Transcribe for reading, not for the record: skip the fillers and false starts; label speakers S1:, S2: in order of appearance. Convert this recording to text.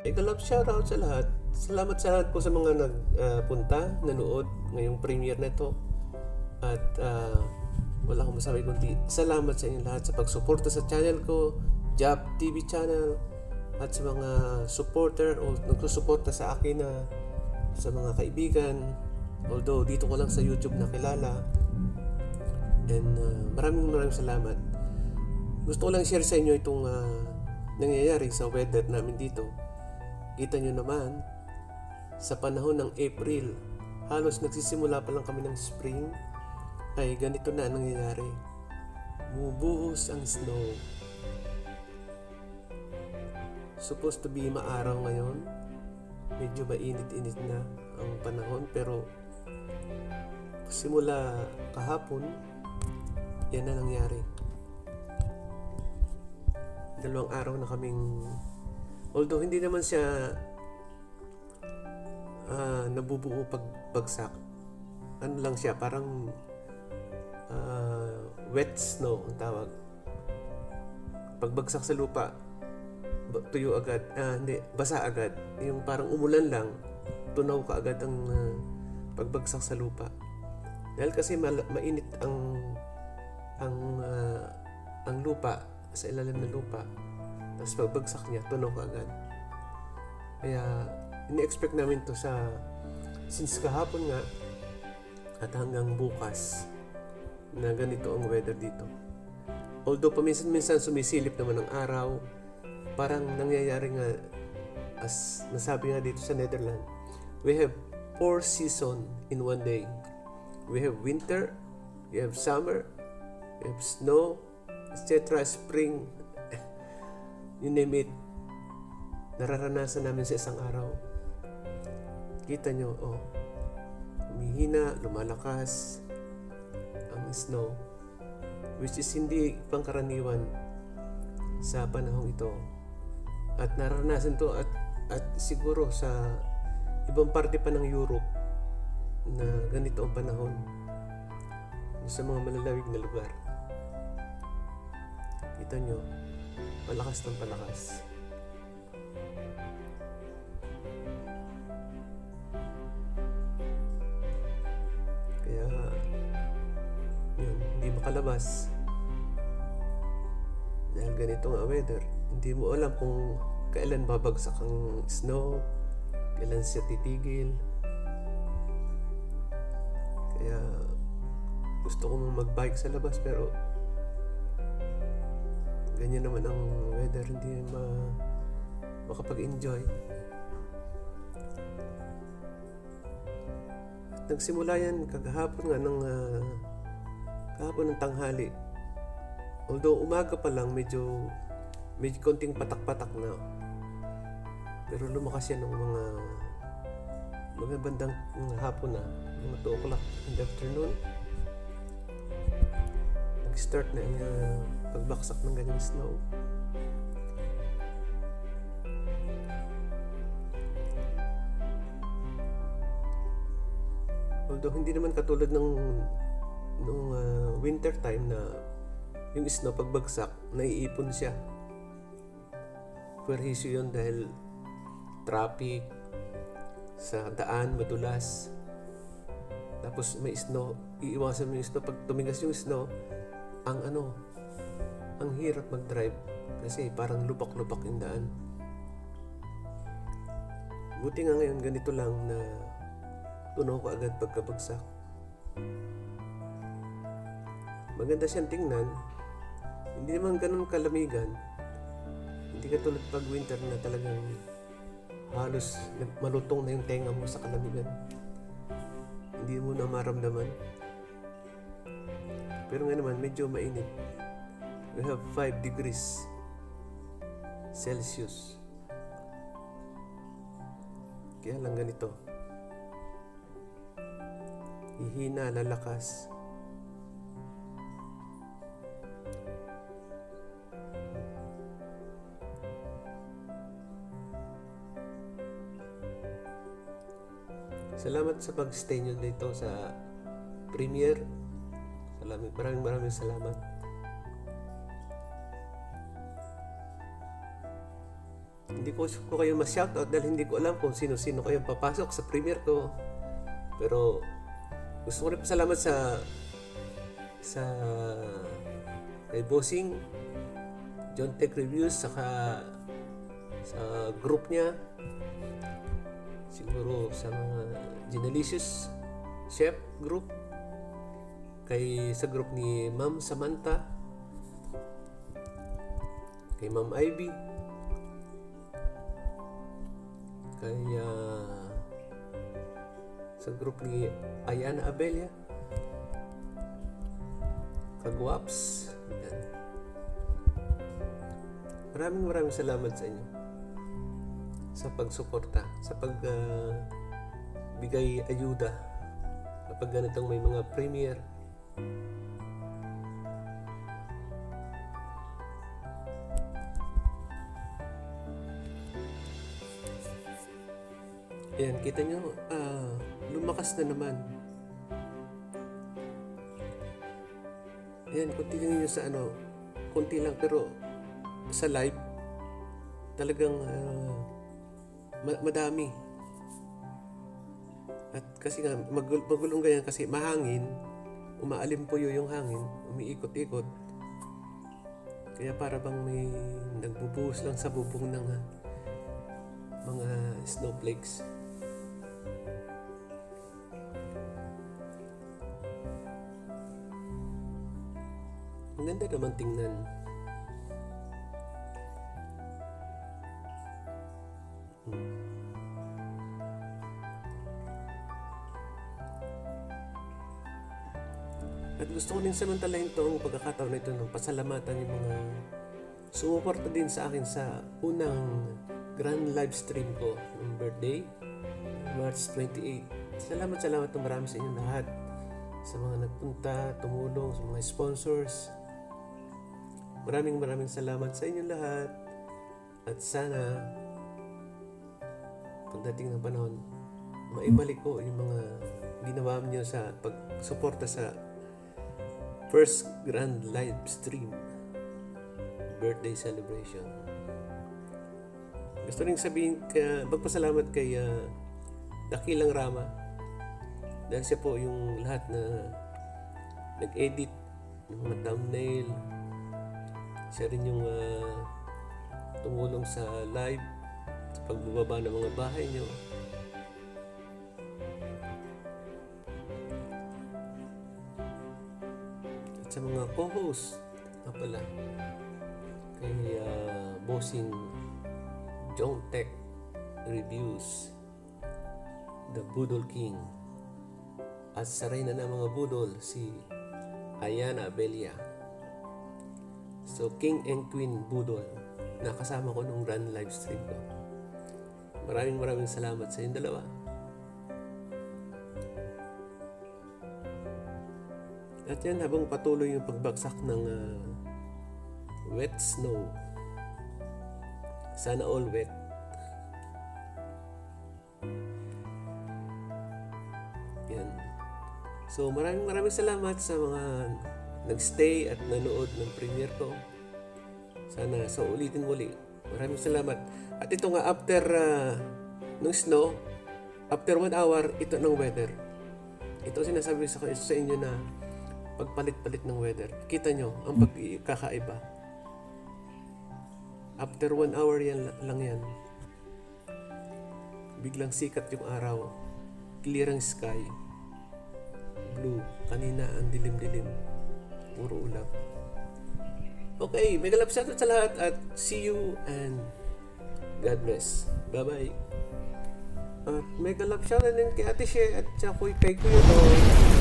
S1: Love shoutout sa lahat. Salamat sa lahat po sa mga nagpunta, nanood ngayong premiere na ito. At wala akong masabi kundi salamat sa inyo lahat sa pagsuporta sa channel ko, Job TV channel, at sa mga supporter o nagsusuporta sa akin na sa mga kaibigan. Although dito ko lang sa YouTube nakilala. And maraming salamat. Gusto ko lang share sa inyo itong nangyayari sa weather namin dito. Kita nyo naman, sa panahon ng April, halos nagsisimula pa lang kami ng spring, ay ganito na nangyayari. Bumubuhos ang snow. Supposed to be maaraw ngayon. Medyo mainit-init na ang panahon, pero simula kahapon, yan na nangyari. 2 araw na kaming, although hindi naman siya nabubuo pagbagsak. Ano lang siya, parang wet snow ang tawag. Pagbagsak sa lupa, tuyo agad. Hindi, basa agad. Yung parang umulan lang, tunaw ka agad ang pagbagsak sa lupa. Dahil kasi mainit ang lupa, sa ilalim ng lupa. Tapos pagbagsak niya, tunaw ka agad. Kaya ini-expect namin to since kahapon nga at hanggang bukas na ganito ang weather dito. Although paminsan-minsan sumisilip naman ang araw, parang nangyayari nga, as nasabi nga dito sa Netherlands, we have 4 seasons in one day. We have winter, we have summer, we have snow, etc. Spring, you name it, nararanasan namin sa isang araw. Kita nyo, humihina, lumalakas ang snow, which is hindi pangkaraniwan sa panahong ito. At nararanasan to at siguro sa ibang parte pa ng Europe na ganito ang panahon sa mga malalawig na lugar. Kita nyo, palakas ng palakas. Kaya yun, hindi makalabas dahil ganito nga weather. Hindi mo alam kung kailan babagsak ang snow, kailan siya titigil. Kaya gusto kong mag-bike sa labas, pero ganyan naman ang weather, hindi makapag-enjoy. At nagsimula yan kahapon ng tanghali. Although umaga pa lang, medyo konting patak-patak na. Pero lumakas yan ng mga bandang hapon na, mga 2 o'clock in the afternoon. Nag-start na yung pagbaksak ng ganyang snow. Although hindi naman katulad nung winter time na yung snow pagbagsak, naiipon siya. Perhisyo yun dahil traffic sa daan, madulas. Tapos may snow, iiwasan mo yung snow. Pag tumigas yung snow, ang hirap mag-drive kasi parang lupak-lupak yung daan. Buti nga ngayon ganito lang na tunaw ka agad pagkabagsak. Maganda siyang tingnan. Hindi naman ganun kalamigan. Hindi katulad pag winter na talagang halos malutong na yung tenga mo sa kalamigan. Hindi mo na maramdaman. Pero nga naman, medyo mainit. We have 5 degrees Celsius. Kaya lang ganito. Hihina, lalakas. Salamat sa pag-stay nyo dito sa premiere. Maraming salamat. Hindi ko kayo ma-shoutout dahil hindi ko alam kung sino-sino kayong papasok sa premiere ko. Pero gusto ko rin pasalamat sa kay Bossing, John Tech Reviews, saka sa group niya, siguro sa mga Ginalicious Chef group, sa group ni Ma'am Samantha, kay Ma'am Ivy, kay sa group ni Ayana Abelia, Kagwaps. Yan. Maraming salamat sa inyo sa pagsuporta, sa pagbigay ayuda kapag ganitong may mga premiere. Ayan, kita nyo, lumakas na naman. Ayan, kunti lang yun sa kunti lang, pero sa live, talagang madami. At kasi nga, magulong ganyan kasi mahangin, umaalim po yung hangin, umiikot-ikot. Kaya para bang may nagbubuhos lang sa bubong ng mga snowflakes. Ang ganda naman tingnan. At gusto ko din samantalahin itong pagkakataon na ito ng pasalamatan yung mga sumuporta din sa akin sa unang grand live stream ko ng birthday, March 28. Salamat ng marami sa inyo lahat, sa mga nagpunta, tumulong, sa mga sponsors. Maraming salamat sa inyo lahat. At sana pagdating ng panahon, maibalik ko yung mga ginawa niyo sa pagsuporta sa first grand live stream birthday celebration. Gusto rin sabihin, magpasalamat kay Dakilang Rama dahil siya po yung lahat na nag-edit ng mga thumbnail. Siya rin yung tumulong sa live, sa pagbababa ng mga bahay nyo. At sa mga co-host na pala, kay Bossing, John Tech Reviews, The Budol King, at sa reyna ng mga budol, si Ayana Abelia. So, King and Queen Budol, nakasama ko nung run live stream ko. Maraming salamat sa inyong dalawa. At yan, habang patuloy yung pagbagsak ng wet snow, sana all wet. Yan. So, maraming salamat sa mga nagstay at nanood ng premiere ko. Sana sa ulitin muli. Maraming salamat. At ito nga, after ng snow, after 1 hour, ito ng weather. Ito sinasabi sa inyo na pagpalit-palit ng weather. Kita nyo ang pagkakaiba. After 1 hour lang yan. Biglang sikat yung araw. Clear ang sky. Blue. Kanina ang dilim-dilim. Puro ulap. Okay, mega love shoutout sa lahat at see you and God bless. Bye-bye. At mega love shoutout din kay Ate She at kay Kuya Don.